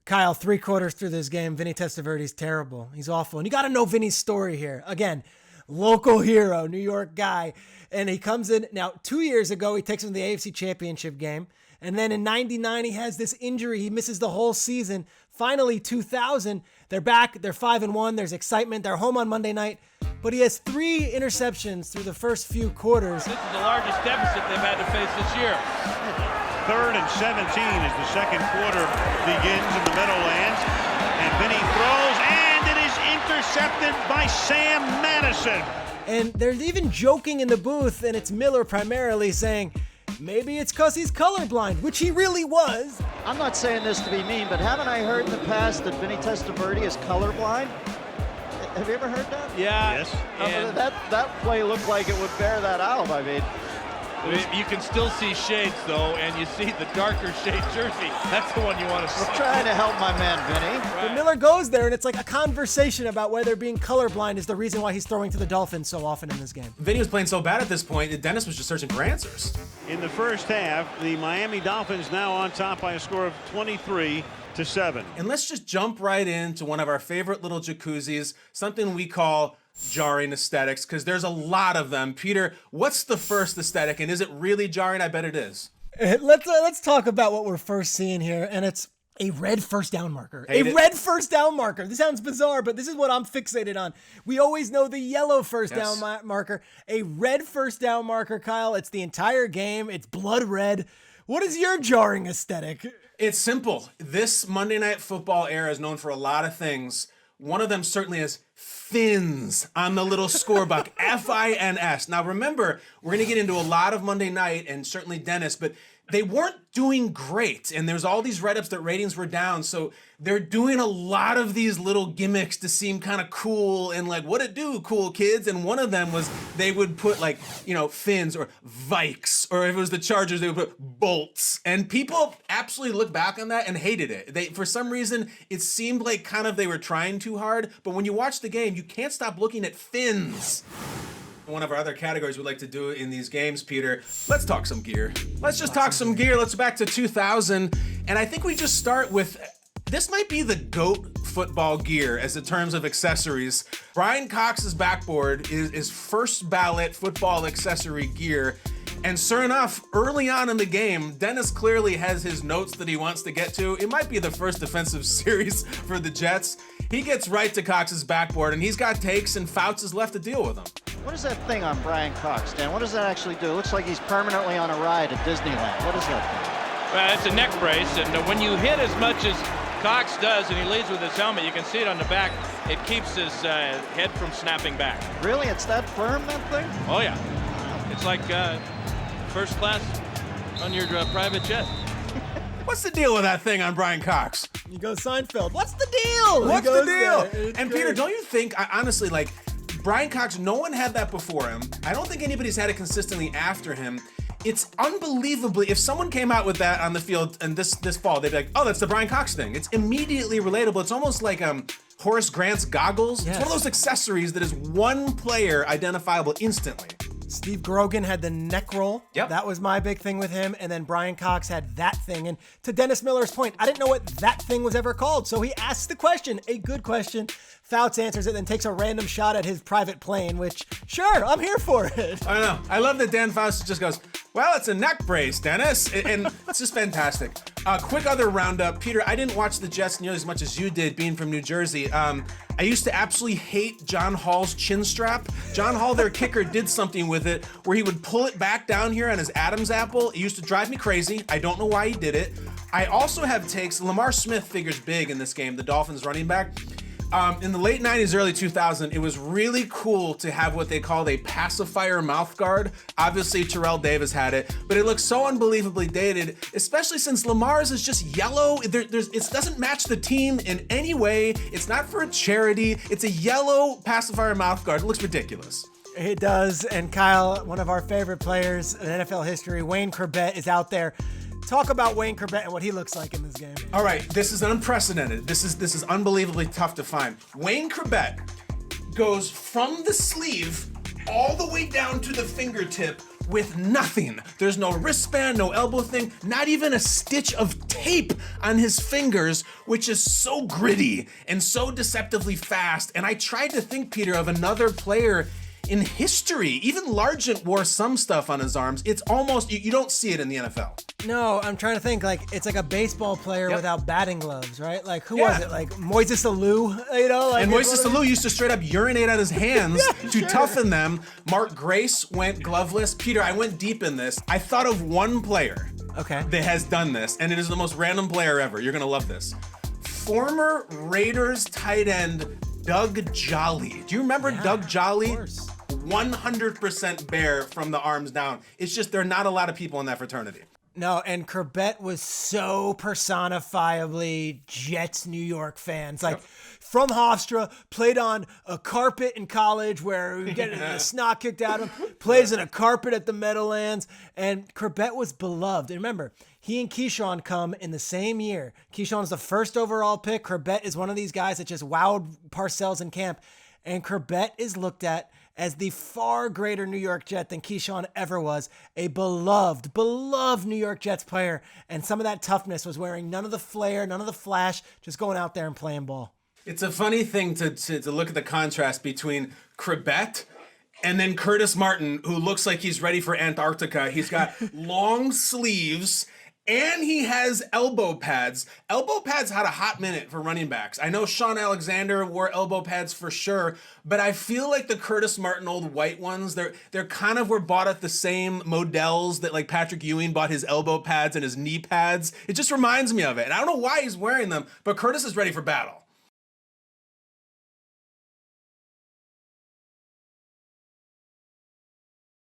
Kyle, 3 quarters through this game, Vinny Testaverde's terrible. He's awful. And you got to know Vinny's story here. Again, local hero, New York guy. And he comes in. Now, 2 years ago, he takes him to the AFC Championship game. And then in 99, he has this injury. He misses the whole season. Finally, 2000, they're back. They're 5-1. There's excitement. They're home on Monday night. But he has 3 interceptions through the first few quarters. This is the largest deficit they've had to face this year. 3rd and 17 as the second quarter begins in the Meadowlands. And Vinny throws, and it is intercepted by Sam Madison. And they're even joking in the booth, and it's Miller primarily saying, maybe it's because he's colorblind, which he really was. I'm not saying this to be mean, but haven't I heard in the past that Vinny Testaverde is colorblind? Have you ever heard that? Yeah. Yes. And That play looked like it would bear that out. I mean, you can still see shades, though, and you see the darker shade jersey. That's the one you want to see. we're trying to help my man, Vinny. But Miller goes there, and it's like a conversation about whether being colorblind is the reason why he's throwing to the Dolphins so often in this game. Vinny was playing so bad at this point that Dennis was just searching for answers. In the first half, the Miami Dolphins now on top by a score of 23-7. And let's just jump right into one of our favorite little jacuzzis, something we call jarring aesthetics, because there's a lot of them. Peter, what's the first aesthetic, and is it really jarring? I bet it is. Let's talk about what we're first seeing here, and it's a red first down marker. Red first down marker. This sounds bizarre, but this is what I'm fixated on. We always know the yellow first down marker. A red first down marker, Kyle. It's the entire game. It's blood red. What is your jarring aesthetic? It's simple. This Monday Night Football era is known for a lot of things. One of them certainly is fins on the little scorebook, F-I-N-S. Now remember, we're going to get into a lot of Monday Night, and certainly Dennis, but they weren't doing great, and there's all these write-ups that ratings were down, so they're doing a lot of these little gimmicks to seem kind of cool and like, what it do, cool kids? And one of them was they would put like, fins or Vikes, or if it was the Chargers, they would put bolts. And people absolutely look back on that and hated it. For some reason, it seemed like kind of they were trying too hard, but when you watch the game, you can't stop looking at fins. One of our other categories we like to do in these games, Peter, let's talk some gear. Let's just talk some gear. Let's back to 2000. And I think we just start with, this might be the GOAT football gear as in terms of accessories. Brian Cox's backboard is first ballot football accessory gear. And sure enough, early on in the game, Dennis clearly has his notes that he wants to get to. It might be the first defensive series for the Jets. He gets right to Cox's backboard, and he's got takes, and Fouts is left to deal with him. What is that thing on Brian Cox, Dan? What does that actually do? It looks like he's permanently on a ride at Disneyland. What is that thing? Well, it's a neck brace, and when you hit as much as Cox does, and he leads with his helmet, you can see it on the back, it keeps his head from snapping back. Really? It's that firm, that thing? Oh, yeah. It's like first class on your private jet. What's the deal with that thing on Brian Cox? You go Seinfeld. What's the deal? What's the deal? And great. Peter, don't you think, honestly, like, Brian Cox, no one had that before him. I don't think anybody's had it consistently after him. It's unbelievably, if someone came out with that on the field and this fall, they'd be like, oh, that's the Brian Cox thing. It's immediately relatable. It's almost like Horace Grant's goggles. Yes. It's one of those accessories that is one player identifiable instantly. Steve Grogan had the neck roll. Yep. That was my big thing with him. And then Brian Cox had that thing. And to Dennis Miller's point, I didn't know what that thing was ever called. So he asks the question, a good question. Fouts answers it, then takes a random shot at his private plane, which, sure, I'm here for it. I know. I love that Dan Fouts just goes, well, it's a neck brace, Dennis. And it's just fantastic. Quick other roundup. Peter, I didn't watch the Jets nearly as much as you did, being from New Jersey. I used to absolutely hate John Hall's chin strap. John Hall, their kicker, did something with it where he would pull it back down here on his Adam's apple. It used to drive me crazy. I don't know why he did it. I also have takes. Lamar Smith figures big in this game, the Dolphins running back. In the late 90s, early 2000s, it was really cool to have what they called a pacifier mouth guard. Obviously, Terrell Davis had it, but it looks so unbelievably dated, especially since Lamar's is just yellow. It doesn't match the team in any way. It's not for a charity. It's a yellow pacifier mouth guard. It looks ridiculous. It does. And Kyle, one of our favorite players in NFL history, Wayne Corbett, is out there. Talk about Wayne Corbett and what he looks like in this game. All right, this is unprecedented. This is unbelievably tough to find. Wayne Corbett goes from the sleeve all the way down to the fingertip with nothing. There's no wristband, no elbow thing, not even a stitch of tape on his fingers, which is so gritty and so deceptively fast. And I tried to think, Peter, of another player in history. Even Largent wore some stuff on his arms. It's almost, you don't see it in the NFL. No, I'm trying to think, like, it's like a baseball player without batting gloves, right? Like, who Yeah. was it? Like, Moises Alou, you know? Like, And Moises Alou used to straight up urinate on his hands to sure. toughen them. Mark Grace went gloveless. Peter, I went deep in this. I thought of one player Okay. that has done this, and it is the most random player ever. You're gonna love this. Former Raiders tight end Doug Jolly. Do you remember Doug Jolly? Of course. 100% bear from the arms down. It's just there are not a lot of people in that fraternity. No, and Corbett was so personifiably Jets New York fans. Like, from Hofstra, played on a carpet in college where we get the snot kicked out of him, plays in a carpet at the Meadowlands, and Corbett was beloved. And remember, he and Keyshawn come in the same year. Keyshawn's the first overall pick. Corbett is one of these guys that just wowed Parcells in camp. And Corbett is looked at as the far greater New York Jet than Keyshawn ever was, a beloved New York Jets player. And some of that toughness was wearing none of the flair, none of the flash, just going out there and playing ball. It's a funny thing to look at the contrast between Corbett and then Curtis Martin, who looks like he's ready for Antarctica. He's got long sleeves and he has elbow pads. Elbow pads had a hot minute for running backs. I know Sean Alexander wore elbow pads for sure, but I feel like the Curtis Martin old white ones, they're kind of were bought at the same models that like Patrick Ewing bought his elbow pads and his knee pads. It just reminds me of it. And I don't know why he's wearing them, but Curtis is ready for battle.